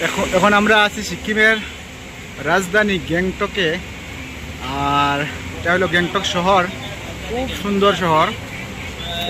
এখন আমরা আছি সিকিমের রাজধানী গ্যাংটকে। আর এটা হলো গ্যাংটক শহর, খুব সুন্দর শহর।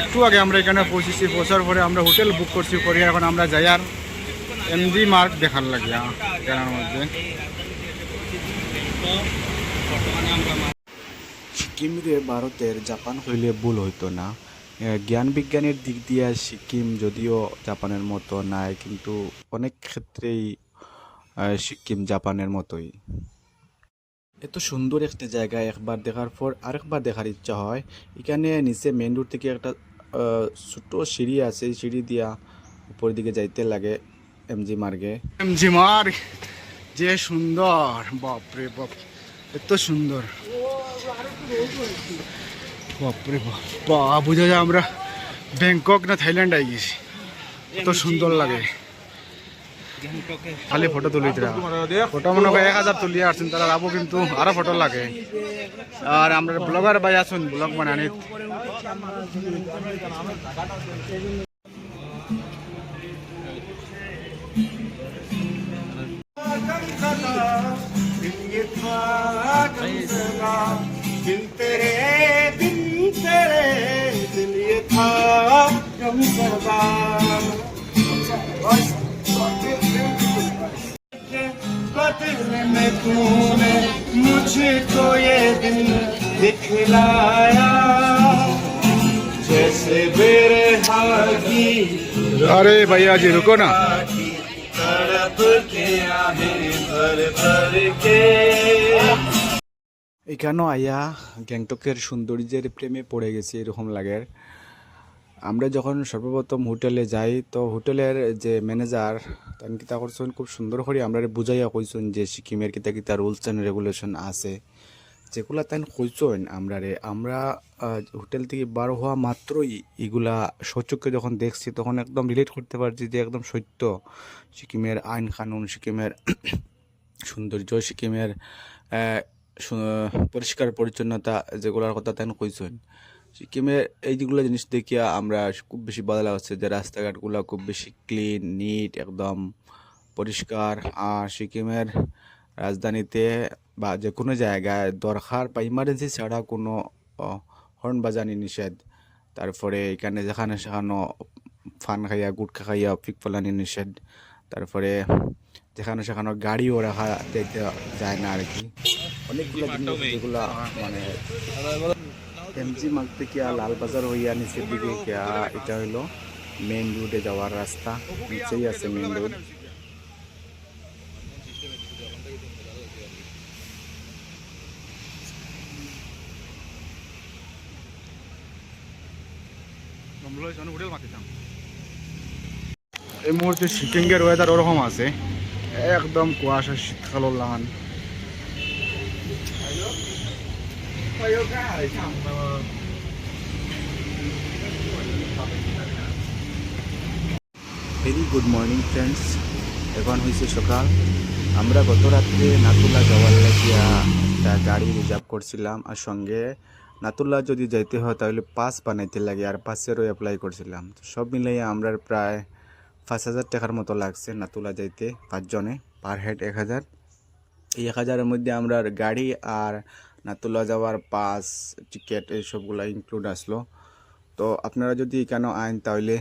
একটু আগে আমরা এখানে পৌঁছেছি, পৌঁছার পরে আমরা হোটেল বুক করছি করে এখন আমরা যাই আর এমজি মার্ক দেখার লাগিয়া জানার মধ্যে। সিকিমে ভারতের জাপান হইলে ভুল হইতো না। জ্ঞান বিজ্ঞানের দিক দিয়ে সিকিম যদিও জাপানের মতো নাই, কিন্তু অনেক ক্ষেত্রেই সিকিম জাপানের মতোই। এত সুন্দর একটা জায়গা একবার দেখার পর আরেকবার দেখার ইচ্ছা হয়। এখানে নিচে মেন রোড থেকে একটা ছোট সিঁড়ি আছে, এই সিঁড়ি দিয়া উপরের দিকে যাইতে লাগে এমজি মার্গে। এমজি মার্গ যে সুন্দর, বাপরে বাপ, এত সুন্দর, বাপরে বাপ, বোঝা যায় আমরা ব্যাংকক না থাইল্যান্ড আই গেছি, এত সুন্দর লাগে। খালি ফটো তুলি ফটো মনে হয় 1000 তুলিয়ে আসছেন তারা, আবো কিন্তু আরো ফটো লাগে। আর আমরা ব্লগার ভাই আসুন, ব্লগ বানানি। में तूने मुझको ये दिन दिखलाया जैसे बेरहागी। अरे भैया जी रुको ना, तड़प के आहें भर भर के। এখানেও আয়া গ্যাংটকের সৌন্দর্যের প্রেমে পড়ে গেছি এরকম লাগে। আমরা যখন সর্বপ্রথম হোটেলে যাই তো হোটেলের যে ম্যানেজার তান কিতা করছেন, খুব সুন্দর করে আমরা বুঝাইয়া কইছেন যে সিকিমের কিতা কিতা রুলস অ্যান্ড রেগুলেশন আছে, যেগুলা তাই কইছেন আমরা হোটেল থেকে বার হওয়া মাত্রই এগুলা সচক্ষে যখন দেখছি তখন একদম রিলেট করতে পারছি যে একদম সত্য। সিকিমের আইন কানুন, সিকিমের সৌন্দর্য, সিকিমের পরিষ্কার পরিচ্ছন্নতা যেগুলোর কথা তাই কইছেন। সিকিমের এই যেগুলো জিনিস দেখিয়া আমরা খুব বেশি ভালো লাগছে যে রাস্তাঘাটগুলো খুব বেশি ক্লিন নিট একদম পরিষ্কার। আর সিকিমের রাজধানীতে বা যে কোনো জায়গায় দরকার বা ইমার্জেন্সি ছাড়া কোনো হর্ন বাজানি নিষেধ। তারপরে এখানে যেখানে সেখানে ফান খাইয়া গুটখা খাইয়া ফিক ফলানি নিষেধ। তারপরে যেখানে সেখানে গাড়িও রাখা যেতে যায় না আর কি। অনেকগুলো জিনিস যেগুলো মানে এমজি মার্গ থেকে লালবাজার হইয়া নিচের দিকে গিয়া এটা হইলো মেইন রোডে যাওয়ার রাস্তা, নিচেই আছে মেইন রোড। এই মুহূর্তে সিকিমের ওয়েদার ওরকম আছে, একদম কুয়াশা, শীতকাল লাগান। ভেরি গুড মর্নিং ফ্রেন্ডস, এখন হয়েছে সকাল। আমরা গত রাত্রে নাতুলা যাওয়ার লাগিয়া একটা গাড়ি রিজার্ভ করছিলাম, আর সঙ্গে নাতুলা যদি যাইতে হয় তাহলে পাস বানাইতে লাগে, আর পাসেরও অ্যাপ্লাই করছিলাম। তো সব মিলাইয়া আমরা প্রায় 5000 টাকার মতো লাগছে নাতুলা যাইতে, 5 জনে, পার হেড 1000। এই 1000-এর মধ্যে আমরা গাড়ি আর নাতুলা যাওয়ার পাস টিকিট এইসবগুলো ইনক্লুড আসলো। তো আপনারা যদি এখানে আইন তাহলে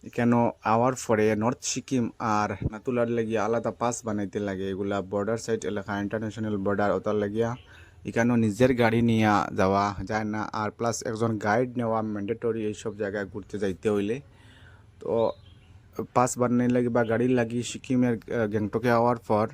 এখানে আওয়ার পরে নর্থ সিকিম আর নাতুলার লাগিয়া আলাদা পাস বানাইতে লাগে। এগুলা বর্ডার সাইড এলাকা, ইন্টারন্যাশনাল বর্ডার, ওটার লাগিয়া এখানেও নিজের গাড়ি নিয়ে যাওয়া যায় না, আর প্লাস একজন গাইড নেওয়া ম্যান্ডেটরি এইসব জায়গায় ঘুরতে যাইতে হইলে। তো পাস বানাই লাগে বা গাড়ি লাগি সিকিমের গ্যাংটকে আওয়ার পর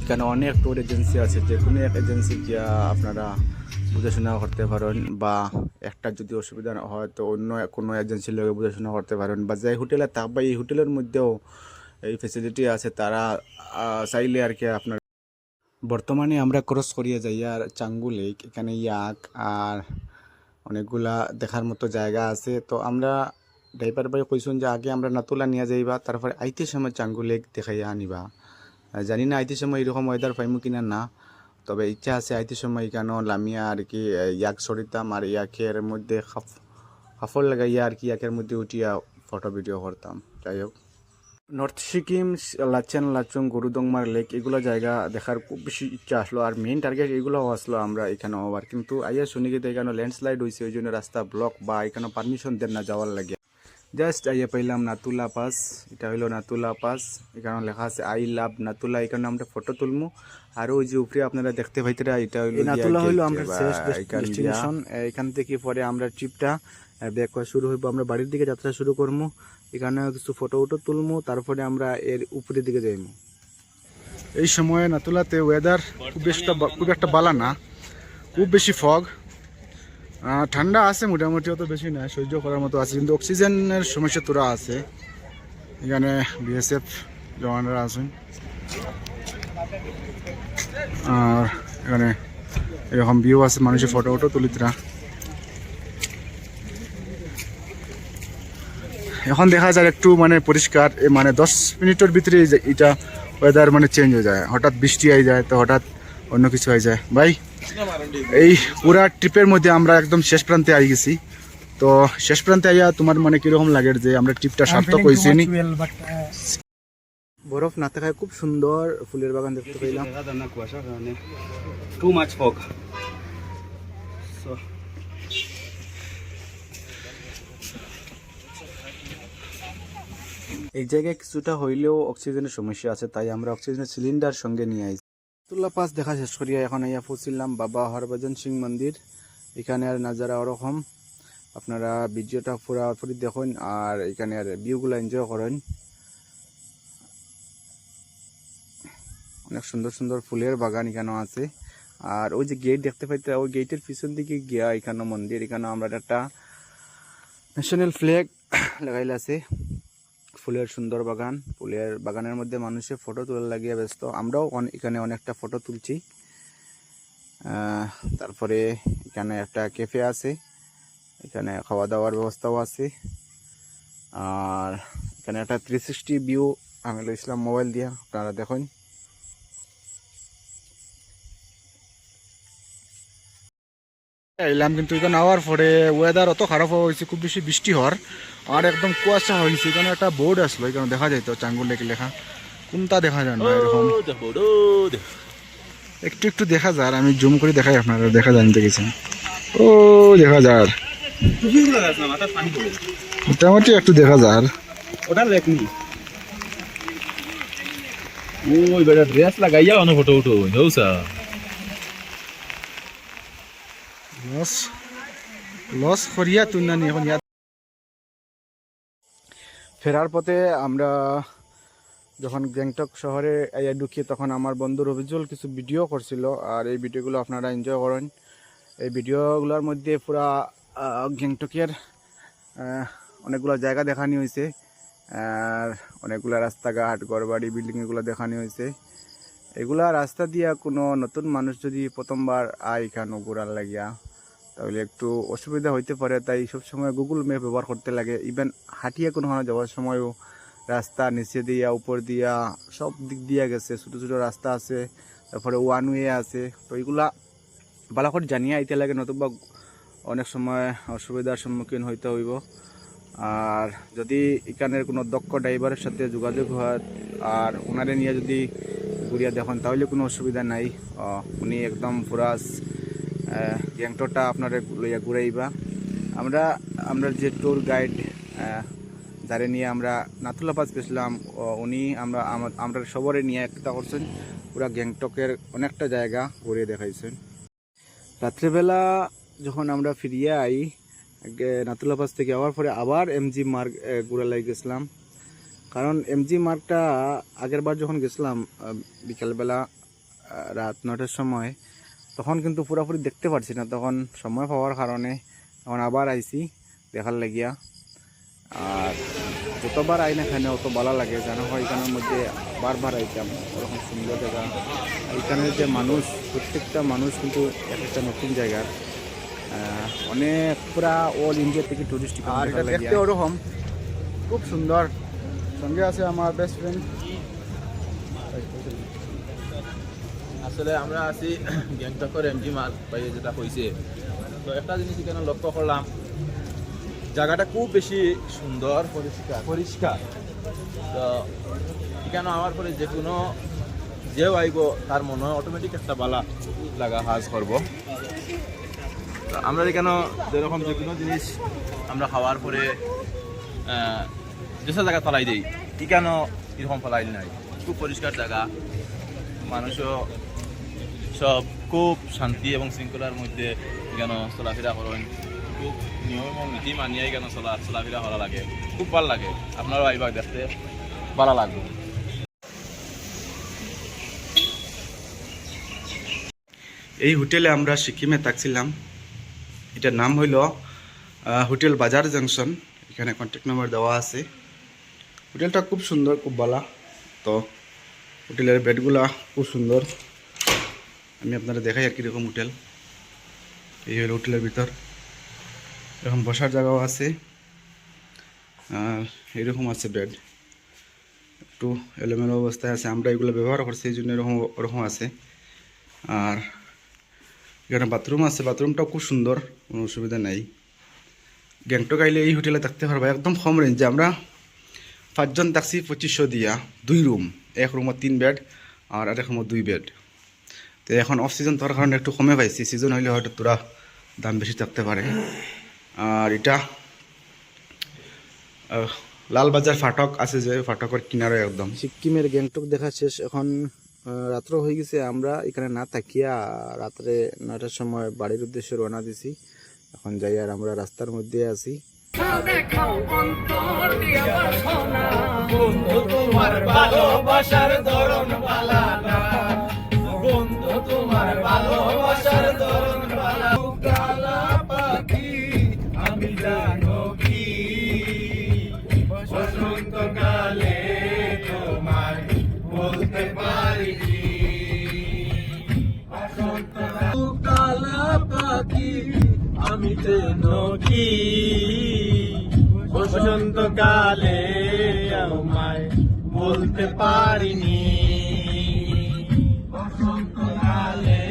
এখানে অনেক ট্যুর এজেন্সি আছে, যে কোনো এক এজেন্সি গিয়া আপনারা বুঝাশোনা করতে পারেন, বা একটা যদি অসুবিধা হয় তো অন্য কোনো এজেন্সির লোক বুঝাশোনা করতে পারেন, বা যে হোটেলে থাকবে এই হোটেলের মধ্যেও এই ফেসিলিটি আছে, তারা চাইলে আর কি আপনার। বর্তমানে আমরা ক্রস করিয়ে যাই আর চাঙ্গু লেক, এখানে ইয়াক আর অনেকগুলা দেখার মতো জায়গা আছে। তো আমরা ড্রাইভার ভাই কইসুন যে আগে আমরা নাতুলা নিয়ে যাইবা, তারপরে আইতে সময় চাঙ্গু লেক দেখাইয়া আনিবা। জানি না আইতে সময় এরকম ওয়েদার পাইমু কিনা না, তবে ইচ্ছা আছে আইতে সময় কেন লামিয়া আর কি ইয়াক সরিতাম, আর ইয়াকের মধ্যে হাফল লাগাইয়া আর কি ইয়াকের মধ্যে উঠিয়া ফটো ভিডিও করতাম। যাই হোক। নর্থ সিকিম, লাচেন, লাচুং, গুরুদংমার লেক এগুলো জায়গা দেখার খুব বেশি ইচ্ছা আসলো, আর মেইন টার্গেট এগুলোও আসলো আমরা এখানে আবার, কিন্তু আইয়া শুনি কি এখানে ল্যান্ডস্লাইড হয়েছে, ওই জন্য রাস্তা ব্লক বা এখানে পারমিশন দেন না যাওয়ার লাগে। জাস্ট আইয়া পাইলাম নাতুলা পাস, এটা হইলো নাতুলা পাস, এখানে লেখা আছে আই লাভ নাতুলা, এখানে আমরা ফটো তুলমু। আর ওই যে উপরে আপনারা দেখতে পাইতেরা এটা হইলো নাতুলা, হইলো আমরা শেষ ডেস্টিনেশন। এখান থেকে পরে আমরা ট্রিপটা ব্যাক করা শুরু হইব, আমরা বাড়ির দিকে যাত্রা শুরু করবো। এখানে কিছু ফটো তুলমু, তারপরে আমরা এর উপরের দিকে যাইমু। এই সময় নাতুলাতে ওয়েদার খুব একটা বালা না, খুব বেশি ফগ, ঠান্ডা আছে মোটামুটি, অত বেশি না, সহ্য করার মতো আছে, কিন্তু অক্সিজেনের সমস্যা তোরা আছে। এখানে বিএসএফ জওয়ানরা আছেন, আর এখানে এরকম ভিউ আছে, মানুষের ফটো তুলিতরা। এখন দেখা যায় একটু মানে পরিষ্কার, মানে 10 মিনিটের ভিতরে এটা ওয়েদার মানে চেঞ্জ হয়ে যায়, হঠাৎ বৃষ্টি হয়ে যায়, তো হঠাৎ অন্য কিছু হয়ে যায়। ভাই এই পুরা ট্রিপের মধ্যে আমরা একদম শেষ প্রান্তে আই গেছি, তো শেষ প্রান্তে আইয়া তোমার মানে কিরকম লাগে যে আমরা ট্রিপটা সার্থক হয়েছি নি? বরফ না থাকায় খুব সুন্দর ফুলের বাগান দেখতে পেলাম। এই জায়গায় কিছুটা হইলেও অক্সিজেনের সমস্যা আছে, তাই আমরা অক্সিজেনের সিলিন্ডার সঙ্গে নিয়ে আইছি। নাতুলা পাস দেখা শেষ করিয়া এখন আইয়া পৌঁছিলাম বাবা হরভজন সিং মন্দির। এখানে আর নাজারা ওরকম, আপনারা ভিডিওটা পুরাপুরি দেখুন আর এখানে আর ভিউগুলো এনজয় করেন। অনেক সুন্দর সুন্দর ফুলের বাগান এখানেও আছে, আর ওই যে গেট দেখতে পাইতে, ওই গেটের পিছন দিকে গিয়া এখানে মন্দির, এখানে আমরা একটা ন্যাশনাল ফ্ল্যাগ লাগাইল আছে। ফুলের সুন্দর বাগান, ফুলের বাগানের মধ্যে মানুষের ফটো তোলা লাগিয়ে ব্যস্ত, আমরাও এখানে অনেকটা ফটো তুলছি। তারপরে এখানে একটা ক্যাফে আছে, এখানে খাওয়া দাওয়ার ব্যবস্থাও আছে, আর এখানে একটা 360 ভিউ আমি লইছিলাম মোবাইল দিয়ে, আপনারা দেখুন। এলাম, কিন্তু এখানে আওয়ার পরে ওয়েদার অত খারাপ হয়েছে, খুব বেশি বৃষ্টি হওয়ার, আর একদম কুয়াশা হয়েছে। এখানে একটা বোর্ড আসলো, এখানে দেখা যায় তো চাঙ্গুল লেকে লেখা, কোনটা দেখা যায় না, এরকম একটু একটু দেখা যায়, আমি জুম করে দেখাই, আপনারা দেখা জানতে গেছেন, ও দেখা যায় মোটামুটি একটু দেখা যায়। ওটা লেখনি ওই বেটা ড্রেস লাগাইয়া অনেক ফটো উঠো হউসা লস করিয়া তুই না এখন ফেরার পথে আমরা যখন গ্যাংটক শহরে ঢুকি, তখন আমার বন্ধু রবিজুল কিছু ভিডিও করছিল, আর এই ভিডিওগুলো আপনারা এনজয় করেন। এই ভিডিওগুলোর মধ্যে পুরা গ্যাংটকের অনেকগুলো জায়গা দেখানো হয়েছে, আর অনেকগুলো রাস্তাঘাট, ঘরবাড়ি, বিল্ডিং এগুলো দেখানো হয়েছে। এগুলা রাস্তা দিয়া কোনো নতুন মানুষ যদি প্রথমবার আয় এখানে ঘোরার লাগিয়া, তাহলে একটু অসুবিধা হইতে পারে, তাই সবসময় গুগল ম্যাপ ব্যবহার করতে লাগে। ইভেন হাঁটিয়ে কোনো যাওয়ার সময়ও রাস্তা নিচে দিয়া, উপর দিয়া, সব দিক দিয়া গেছে, ছোটো ছোটো রাস্তা আছে, তারপরে ওয়ান ওয়ে আছে, তো এগুলা ভালো করে জানিয়ে আইতে লাগে, নতুবা অনেক সময় অসুবিধার সম্মুখীন হইতে হইব। আর যদি এখানের কোনো দক্ষ ড্রাইভারের সাথে যোগাযোগ হয় আর ওনারে নিয়ে যদি ঘুরিয়া দেখেন, তাহলে কোনো অসুবিধা নাই, উনি একদম পুরা গ্যাংটকটা আপনারা লইয়া ঘুরাইবা। আমরা যে ট্যুর গাইড যারে নিয়ে আমরা নাতুলা পাস গেছিলাম, উনি আমরা সবরে নিয়ে একটা করছেন, পুরা গ্যাংটকের অনেকটা জায়গা ঘুরিয়ে দেখাইছেন। রাত্রিবেলা যখন আমরা ফিরিয়ে আই নাতুলা পাস থেকে, আবার পরে আবার এমজি মার্গ ঘুরে লাগে গেছিলাম, কারণ এমজি মার্গটা আগের বার যখন গেছিলাম বিকালবেলা রাত 9টার সময়, তখন কিন্তু পুরোপুরি দেখতে পারছি না, তখন সময় পাওয়ার কারণে এখন আবার আইছি দেখার লাগিয়া। আর যতবার আই না এখানে অত ভালো লাগে, জানা হয় এখানের মধ্যে বারবার আইতাম, ওরকম সুন্দর জায়গা। এখানের যে মানুষ, প্রত্যেকটা মানুষ কিন্তু একটা নতুন জায়গার, অনেক পুরা অল ইন্ডিয়া থেকে টুরিস্ট, আর এটা দেখতে ওরকম খুব সুন্দর। সঙ্গে আছে আমার বেস্ট ফ্রেন্ড। আসলে আমরা আছি গ্যাংটকের এমজি মার্গ পাইয়ে যেটা হয়েছে, তো একটা জিনিস এখানে লক্ষ্য করলাম, জায়গাটা খুব বেশি সুন্দর, পরিষ্কার। তো এখানে আমার পরে যে কোনো যেও আইব তার মনে হয় অটোমেটিক একটা বালা লাগা হাজ করব। তো আমরা এখানে যেরকম যে কোনো জিনিস আমরা খাওয়ার পরে যেসব জায়গা ফেলাই দিই এখানেও এরকম ফেলাই নাই, খুব পরিষ্কার জায়গা, মানুষও সব খুব শান্তি এবং শৃঙ্খলার মধ্যে এখানে চলাফেরা করেন, খুব নিয়ম এবং নীতি মানিয়ে এখানে চলাফেরা করা লাগে, খুব ভালো লাগে। আপনারাও আইবা দেখতে ভালো লাগবে। এই হোটেলে আমরা সিকিমে থাকছিলাম, এটার নাম হইল হোটেল বাজার জাংশন। এখানে কন্ট্যাক্ট নাম্বার দেওয়া আছে। হোটেলটা খুব সুন্দর, খুব ভালো। তো হোটেলের বেডগুলা খুব সুন্দর, আমি আপনারা দেখাই আর কীরকম হোটেল। এই হলো হোটেলের ভিতর, এরকম বসার জায়গাও আছে, আর এরকম আছে বেড, একটু এলোমেলো অবস্থায় আছে। আমরা এগুলো ব্যবহার করছি এই জন্য এরকম ওরকম আছে। আর এখানে বাথরুম আছে, বাথরুমটাও খুব সুন্দর, কোনো অসুবিধা নাই। গ্যাংটক আইলে এই হোটেলে থাকতে পারবা একদম কম রেঞ্জে। আমরা 5 জন থাকছি 2500 দিয়া, 2 রুম, এক রুমত 3 বেড আর এক রুমত 2 বেড। তো এখন অফ সিজন থাকার কারণে একটু কমে পাইছি, সিজন হইলে হয়তো তোরা দাম বেশি থাকতে পারে। আর এটা লালবাজার ফাটক আছে, যে ফাটকের কিনারে একদম। সিকিমের গ্যাংটক দেখা শেষ, এখন রাত্র হয়ে গেছে। আমরা এখানে না থাকিয়া রাত্রে 9টার সময় বাড়ির উদ্দেশ্যে রওনা দিছি। এখন যাই, আর আমরা রাস্তার মধ্যে আছি। বন্ধু তোমার ভালোবাসার ধরন বালানা, বন্ধু তোমার ভালোবাসার ধরন বালানা। কালা পাখি আমি জানো কি, বসন্তকালে তোমায় বলতে পারি কি। কালা পাখি আমি জানো কি, বসন্তকালে আমায় বলতে পারিনি। বসন্তকালে